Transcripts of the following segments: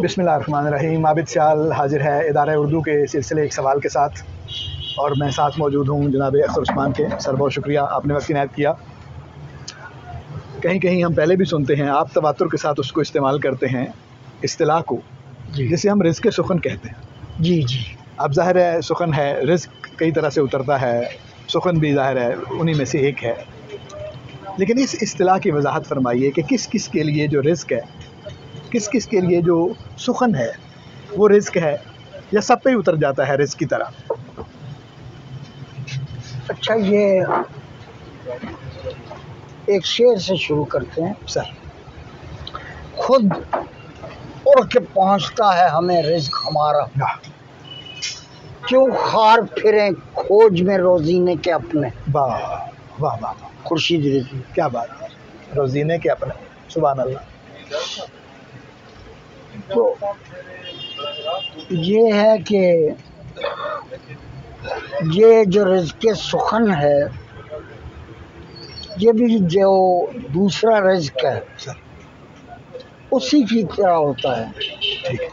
बिस्मिल्लाहिर्रहमानिर्रहीम। आबिद सियाल हाजिर है इदारा उर्दू के सिलसिले एक सवाल के साथ, और मैं साथ मौजूद हूँ जनाब अख्तर उस्मान के। सर बहुत शुक्रिया, आपने वक्त इनायत किया। कहीं कहीं हम पहले भी सुनते हैं, आप तवातुर के साथ उसको इस्तेमाल करते हैं इस्तिलाह को, जिसे हम रिज़्क़ सुखन कहते हैं। जी जी। अब ज़ाहिर है सुखन है, रिज़्क़ कई तरह से उतरता है, सुखन भी ज़ाहिर है उन्हीं में से एक है। लेकिन इस इस्तिलाह की वजाहत फरमाइए कि किस किस के लिए जो रिज़्क़ है, किस किस के लिए जो सुखन है वो रिज़्क़ है, या सब पे ही उतर जाता है रिज़्क़ की तरह? अच्छा, ये एक शेर से शुरू करते हैं। सर, खुद उड़ के पहुंचता है हमें रिज़्क़ हमारा, क्यों खार फिरें खोज में रोजीने के अपने। वाह वाह वाह, खुर्शीद रिज़वी। क्या बात है, रोजीने के अपने, सुभान अल्लाह। तो ये है कि ये जो रिज़्क़ सुखन है, ये भी जो दूसरा रिज़्क़ है उसी की तरह होता है। ठीक है,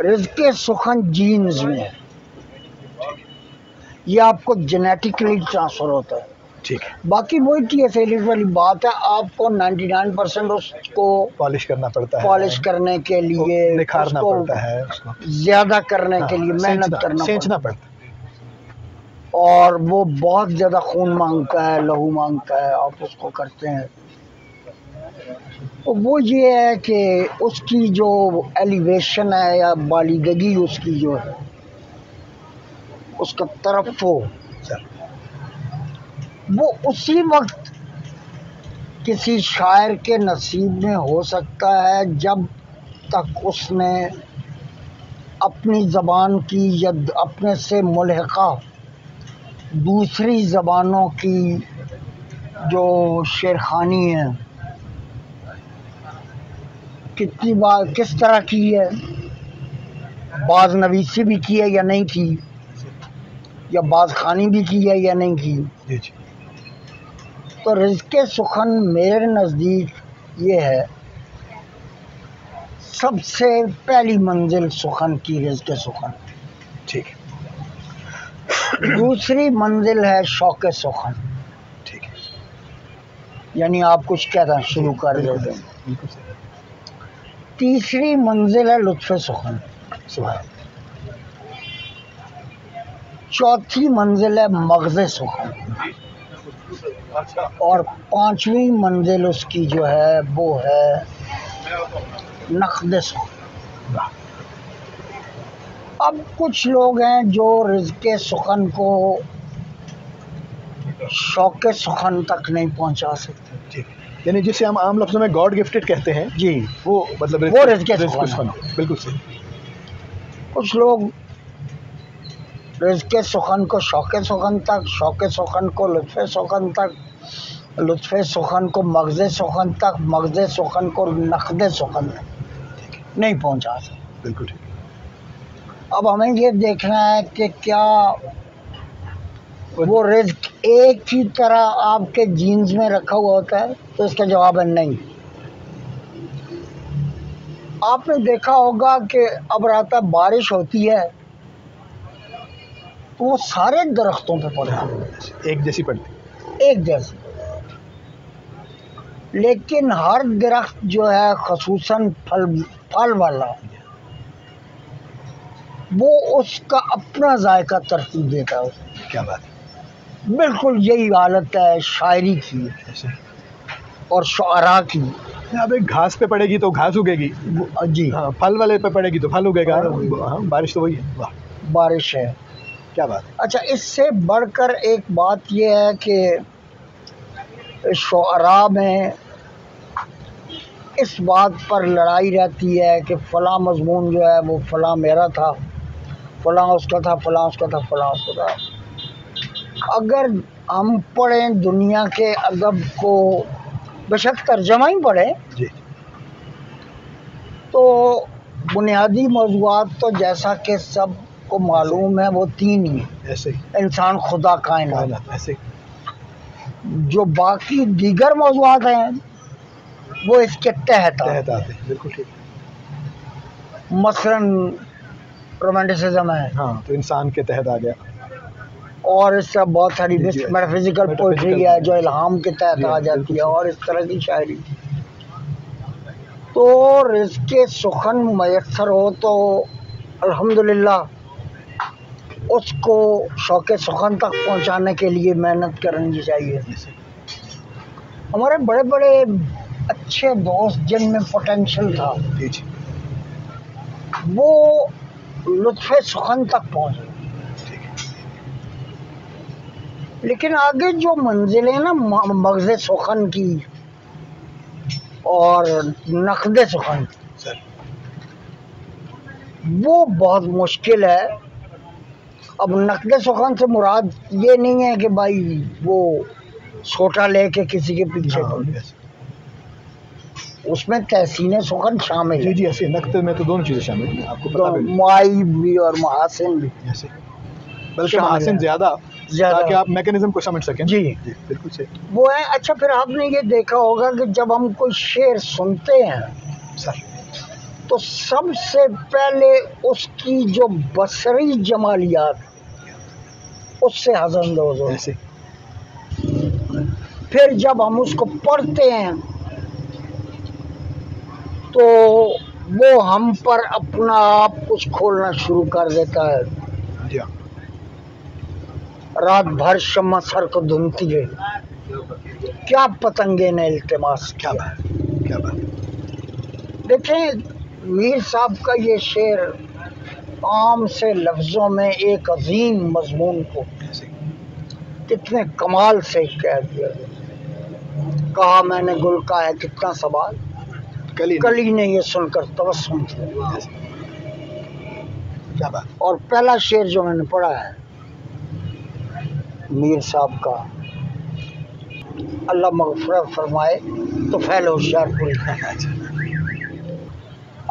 रिज़्क़ सुखन जीन्स में है, ये आपको जेनेटिकली ट्रांसफ़र होता है। ठीक है। बाकी वही TSLS वाली बात है, आपको 99% उसको पॉलिश करना पड़ता है, पॉलिश करने के लिए निखारना पड़ता है, उसको ज़्यादा करने के लिए मेहनत करना सेंचना पड़ता है, और वो बहुत ज़्यादा खून मांगता है, लहू मांगता है। आप उसको करते हैं तो वो ये है कि उसकी जो एलिवेशन है या बालिगगी उसकी जो है, उसका तरफ वो उसी वक्त किसी शायर के नसीब में हो सकता है जब तक उसने अपनी ज़बान की या अपने से मुल्हिका दूसरी ज़बानों की जो शेरखानी है, कितनी बार किस तरह की है, बाज़ नवीसी भी की है या नहीं की, या बाज़ खानी भी की है या नहीं की। तो रिज़्क़ सुखन मेरे नज़दीक ये है, सबसे पहली मंजिल सुखन की रिज़्क़ सुखन। ठीक है। दूसरी मंजिल है शौक़ सुखन। ठीक है, यानी आप कुछ कहना शुरू कर देते हैं। तीसरी मंजिल है लुत्फ़ सुखन। सुभान। चौथी मंजिल है मग़ज़ सुखन, और पांचवी मंजिल उसकी जो है वो है नक़्द सुखन। अब कुछ लोग हैं जो रिज़्क़ सुखन को शौक़ सुखन तक नहीं पहुंचा सकते। ठीक, यानी जिसे हम आम लफ्ज़ों में गॉड गिफ्टेड कहते हैं, जी, वो मतलब वो रिज़्क़ सुखन। बिल्कुल सही। कुछ लोग रिज़्क़ सुखन को शौक़ सुखन तक, शौक़ सुखन को लुत्फ़ सुखन तक, लुत्फ़ सुखन को मग़ज़ सुखन तक, मग़ज़ सुखन को नक़्द सुखन तक नहीं पहुंचा सकते। बिल्कुल ठीक। अब हमें ये देखना है कि क्या वो रिज़्क़ एक ही तरह आपके जीन्स में रखा हुआ होता है, तो इसका जवाब है नहीं। आपने देखा होगा कि अब रात बारिश होती है तो वो सारे दरख्तों पे पड़ती है, एक जैसी पड़ती, एक जैसी। लेकिन हर दरख्त जो है ख़ुसूसन फल वाला, वो उसका अपना जायका तरतीब देता है। क्या बात है। बिल्कुल यही हालत है शायरी की और शुअरा की। अब एक घास पे पड़ेगी तो घास उगेगी, जी हाँ, फल वाले पे पड़ेगी तो फल उगेगा। हाँ, बारिश तो वही है। वाह, बारिश है। क्या बात है। अच्छा, इससे बढ़कर एक बात यह है कि शुअरा में इस बात पर लड़ाई रहती है कि फ़लाँ मज़मून जो है वो फ़लाँ मेरा था, फ़लाँ उसका था, फ़लाँ उसका था, फ़लाँ उसका था। अगर हम पढ़ें दुनिया के अदब को, बेशक तर्जमा ही पढ़ें, तो बुनियादी मौज़ूआत तो जैसा कि सब को मालूम है वो तीन ही, ऐसे इंसान, खुदा, कायनात। ऐसे जो बाकी दीगर मौज़ूआत हैं वो इसके तहत आते हैं। बिल्कुल ठीक। मसलन रोमांटिसिज्म है, हाँ, तो इंसान के तहत आ गया। और इस तरह बहुत सारी जी, जी, मेटाफिजिकल पोइट्री है जो इल्हाम के तहत आ जाती है, और इस तरह की शायरी। तो रिज़्क़े सुखन मयसर हो तो अल्हम्दुलिल्लाह उसको शौक़े सुखन तक पहुंचाने के लिए मेहनत करनी चाहिए। हमारे बड़े बड़े अच्छे दोस्त जिनमें पोटेंशियल था, वो लुत्फ़े सुखन तक पहुंचे, लेकिन आगे जो मंजिलें ना मग़ज़े सुखन की और नक़दे सुखन की, वो बहुत मुश्किल है। अब नक़दे सुखन से मुराद ये नहीं है कि भाई वो छोटा लेके किसी के पीछे, उसमें तहसीन सुखन शामिल है। जी, ऐसे नक़द में तो दोनों चीज़ें शामिल हैं, आपको पता भी। मुआइब भी और महासिन भी, ऐसे बल्कि महासिन ज़्यादा, ताकि आप मैकेनिज्म को समझ सकें। जी, बिल्कुल सही, वो है। अच्छा, फिर आपने ये देखा होगा कि जब हम कोई शेर सुनते हैं सर, तो सबसे पहले उसकी जो बसरी जमालियात उससे हज़नदोज़ हो, ऐसे फिर जब हम उसको पढ़ते हैं तो वो हम पर अपना आप कुछ खोलना शुरू कर देता है। जी हाँ, रात भर शम्मा सर को धुनती है, क्या पतंगे ने इल्तिमास क्या बात, क्या बात। देखें, मीर साहब का ये शेर आम से लफ्ज़ों में एक अजीम मजमून को कितने कमाल से कह दिया। कहा मैंने गुल का है कितना सवाल, कली ने ये सुनकर तबस्सुम किया। क्या बात। और पहला शेर जो मैंने पढ़ा है मीर साहब का, अल्लाह मग़फ़िरत फरमाए, तो फैल होशियारपुरी।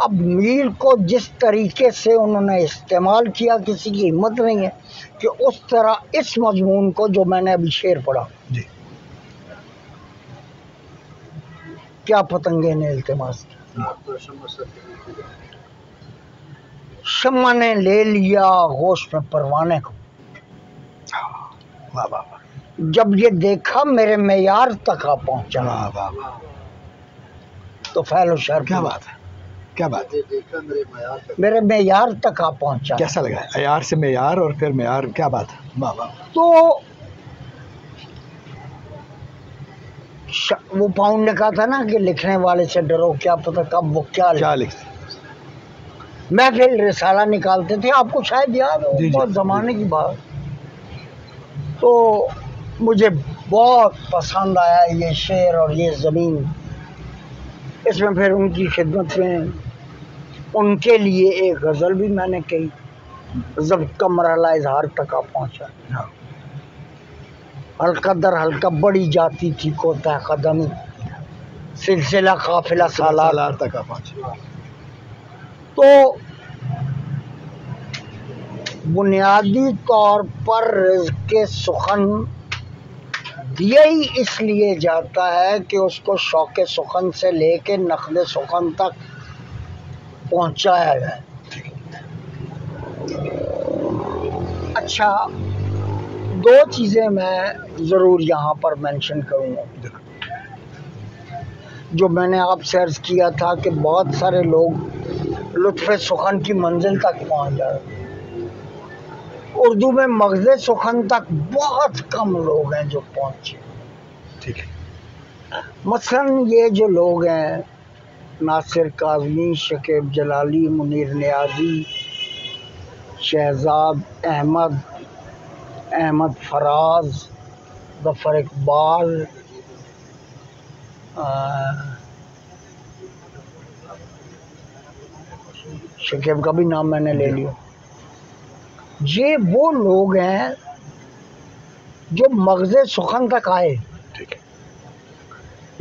अब मीर को जिस तरीके से उन्होंने इस्तेमाल किया, किसी की हिम्मत नहीं है कि उस तरह इस मजमून को जो मैंने अभी शेर पढ़ा, जी, क्या पतंगे ने इल्तिमास किया, शम्मा ने ले लिया होश में परवाने को, वाह वाह वाह, जब ये देखा मेरे मेयार तक आ पहुंचा, वाह वाह वाह, तो फैल होशियार। क्या बात है, क्या बात है। मेरे मेयार तक आ पहुंचा। कैसा लगा, अयार से मेयार और फिर मेयार, क्या बात है, वाह वाह। तो वो पाउंड ने कहा था ना कि लिखने वाले से डरो, क्या पता कब वो क्या लिखते। मैं फिर रिसाला निकालते थे, आपको शायद याद हो, बहुत ज़माने की बात। तो मुझे बहुत पसंद आया ये शेर और ये ज़मीन। इसमें फिर उनकी खिदमत में उनके लिए एक गज़ल भी मैंने कही, जब कमरला इजहार तक आ पहुँचा, हल्का दर हल्का बड़ी जाती थी कोता कदमी, सिलसिला काफिला सालार तक आ पहुँचा। तो बुनियादी तौर पर रिज़्क़े सुखन दिया ही इसलिए जाता है कि उसको शौक़े सुखन से लेके नक़दे सुखन तक पहुंचाया जाए। अच्छा, दो चीज़ें मैं ज़रूर यहाँ पर मेंशन करूँगा। जो मैंने आपसे अर्ज़ किया था कि बहुत सारे लोग लुत्फ़े सुखन की मंजिल तक पहुँच जाए, उर्दू में मग़ज़े सुखन तक बहुत कम लोग हैं जो पहुँचे। ठीक है। मसलन ये जो लोग हैं, नासिर काज़मी, शकीब जलाली, मुनीर नियाज़ी, शहजाद अहमद, अहमद फराज, ज़फ़र इकबाल, शकीब का भी नाम मैंने ले लिया। ये वो लोग हैं जो मग़ज़े सुखन तक आए, ठीक है,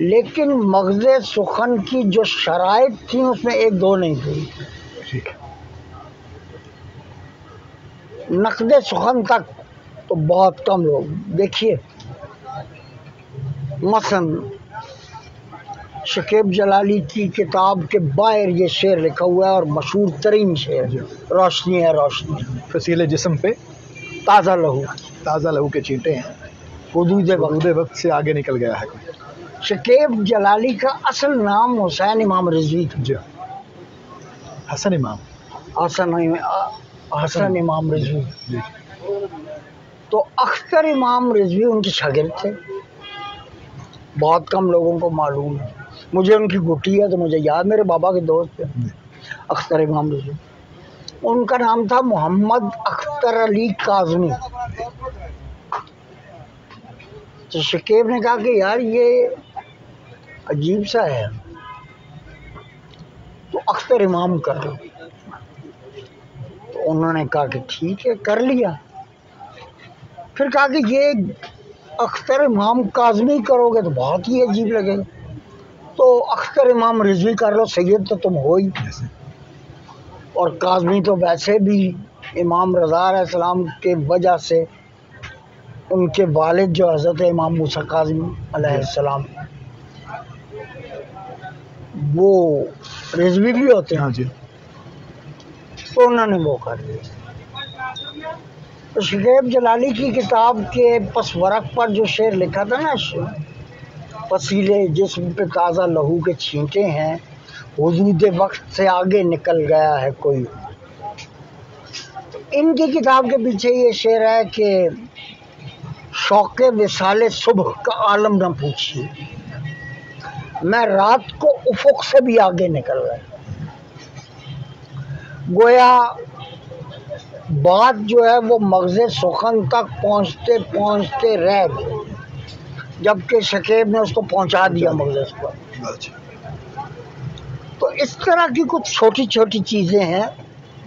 लेकिन मग़ज़े सुखन की जो शराइत थी उसमें एक दो नहीं थी। ठीक है। नक़दे सुखन तक तो बहुत कम लोग। देखिए, मसलन शकीब जलाली की किताब के बाहर ये शेर लिखा हुआ है और मशहूर तरीन शेर, रोशनी है रोशनी, फसीले जिस्म पे ताज़ा लहू, ताज़ा लहू के चींटे हैं, हुदूद हदूद वक्त से आगे निकल गया है। शकीब जलाली का असल नाम हुसैन इमाम रिजवी था। जी, हसन इमाम, हसन इमाम रिजवी। जी। तो अख्तर इमाम रिजवी उनके शागिर्द थे, बहुत कम लोगों को मालूम है। मुझे उनकी गुटी है तो मुझे याद, मेरे बाबा के दोस्त थे अख्तर इमाम रिजवी। उनका नाम था मोहम्मद अख्तर अली काज़मी। तो शकीब ने कहा कि यार ये अजीब सा है, तो अख्तर इमाम कर लो। तो उन्होंने कहा कि ठीक है, कर लिया। फिर कहा कि ये अख्तर इमाम काज़मी करोगे तो बहुत ही अजीब लगेगा, तो अख्तर इमाम रिजवी कर लो, सैयद तो तुम हो ही, और काज़मी तो वैसे भी इमाम रज़ा अलैहिस्सलाम के वजह से उनके वालिद जो हज़रत इमाम मूसा काज़मी अलैहिस्सलाम वो रिजवी भी होते हैं। हाँ जी। तो उन्होंने वो कर दिया। तो शकीब जलाली की किताब के पसवरक पर जो शेर लिखा था ना, फसीले जिस्म पे ताज़ा लहू के छींटे हैं, हुदूद वक्त से आगे निकल गया है कोई। इनकी किताब के पीछे ये शेर है कि शौक़े विसाले सुबह का आलम न पूछिए, मैं रात को उफ़ुक़ से भी आगे निकल गया। गोया बात जो है वो मग़ज़े सुखन तक पहुँचते पहुँचते रह गई, जबकि शकीब ने उसको पहुँचा दिया मग़ज़े सुखन। तो इस तरह की कुछ छोटी छोटी चीज़ें हैं।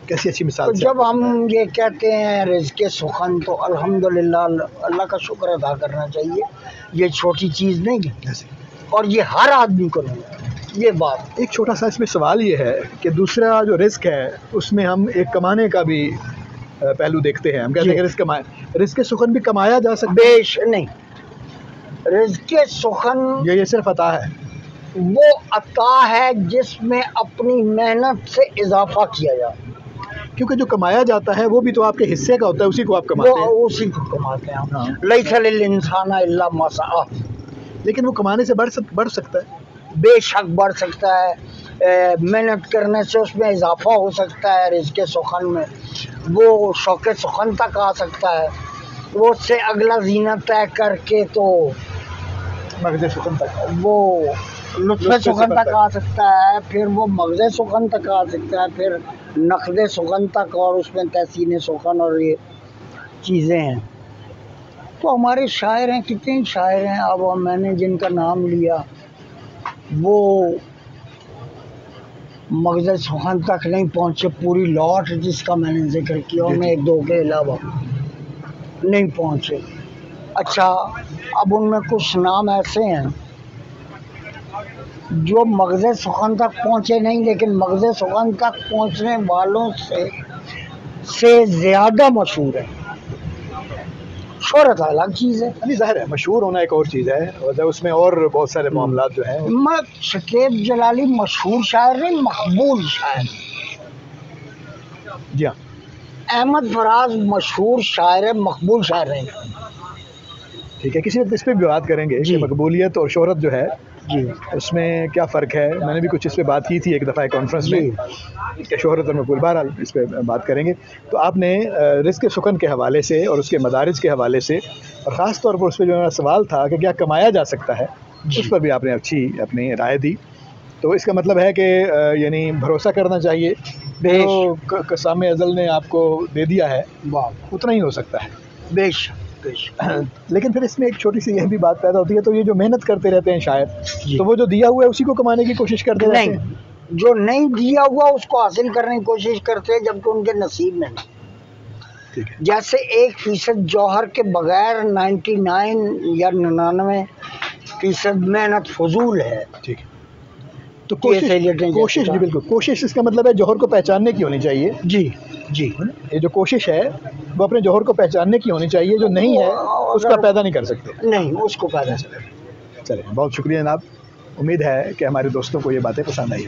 कैसी अच्छी मिसाल। तो जब हम ये कहते हैं रिज़्क़े सुखन, तो अल्हम्दुलिल्लाह अल्लाह का शुक्र अदा करना चाहिए। ये छोटी चीज़ नहीं है और ये हर आदमी को नहीं है। ये बात एक छोटा सा इसमें सवाल ये है कि दूसरा जो रिस्क है उसमें हम एक कमाने का भी पहलू देखते हैं। हम कहते हैं कि रिस्क सुखन भी कमाया जा सकता है। बेश नहीं, रिज़्क़ सुखन ये सिर्फ अता है, वो अता है जिसमें अपनी मेहनत से इजाफा किया जाए, क्योंकि जो कमाया जाता है वो भी तो आपके हिस्से का होता है, उसी को आप कमाते हैं। उसी को कमाते हैं। हाँ। लैसा लिल इंसाना इल्ला मा सआ, लेकिन वो कमाने से बढ़ सकता है, बेशक बढ़ सकता है। मेहनत करने से उसमें इजाफा हो सकता है, रिज़्क़े सुखन में वो शौक़े सुखन तक आ सकता है, वो उससे अगला ज़ीना तय करके तो मग़ज़े सुखन तक, वो लुत्फ़े सुखन तक आ सकता है, फिर वो मग़ज़े सुखन तक आ सकता है, फिर नक़दे सुखन तक, और उसमें तहसीन सुखन और ये चीज़ें हैं। तो हमारे शायर हैं, कितने शायर हैं, अब मैंने जिनका नाम लिया वो मग़ज़े सुखन तक नहीं पहुँचे, पूरी लौट जिसका मैंने जिक्र किया उनमें एक दो के अलावा नहीं पहुँचे। अच्छा, अब उनमें कुछ नाम ऐसे हैं जो मग़ज़े सुखन तक पहुँचे नहीं, लेकिन मग़ज़े सुखन तक पहुँचने वालों से ज़्यादा मशहूर है। शोहरत अलग चीज़ है। नहीं, ज़ाहिर है मशहूर होना एक और चीज़ है, और उसमें और बहुत सारे मामलात जो हैं। शकीब जलाली मशहूर शायर नहीं, मकबूल शायर। जी हाँ। अहमद फराज मशहूर शायर है, मकबूल शायर नहीं। ठीक है, किसी वक्त इस पर भी बात करेंगे कि मकबूलियत और शोहरत जो है जी उसमें क्या फ़र्क है। मैंने भी कुछ इस पर बात की थी एक दफ़ा कॉन्फ्रेंस में कि शोहरत और मकबूल, बहरहाल इस पर बात करेंगे। तो आपने रिज़्क़े सुखन के हवाले से और उसके मदारिज के हवाले से, और ख़ास तौर पर उस पर जो मेरा सवाल था कि क्या कमाया जा सकता है, उस पर भी आपने अच्छी अपनी राय दी। तो इसका मतलब है कि यानी भरोसा करना चाहिए, जो कसाम अज़ल ने आपको दे दिया है उतना ही हो सकता है। बेशक। लेकिन फिर इसमें एक छोटी सी यह भी बात पैदा होती है, तो ये जो मेहनत करते रहते हैं शायर, तो वो जो दिया हुआ है उसी को कमाने की कोशिश करते रहते हैं। नहीं, जो नहीं दिया हुआ उसको हासिल करने की कोशिश करते हैं, जबकि उनके नसीब में नहीं। ठीक है। जैसे 1% जौहर के बगैर 99 या 99% मेहनत फजूल है। ठीक है। तो कोशिश जी बिल्कुल, कोशिश इसका मतलब है जौहर को पहचानने की होनी चाहिए। जी जी, ये जो कोशिश है वो अपने जौहर को पहचानने की होनी चाहिए, जो नहीं है उसका पैदा नहीं कर सकते। नहीं, उसको पैदा चलिए, बहुत शुक्रिया जनाब। उम्मीद है कि हमारे दोस्तों को ये बातें पसंद आई।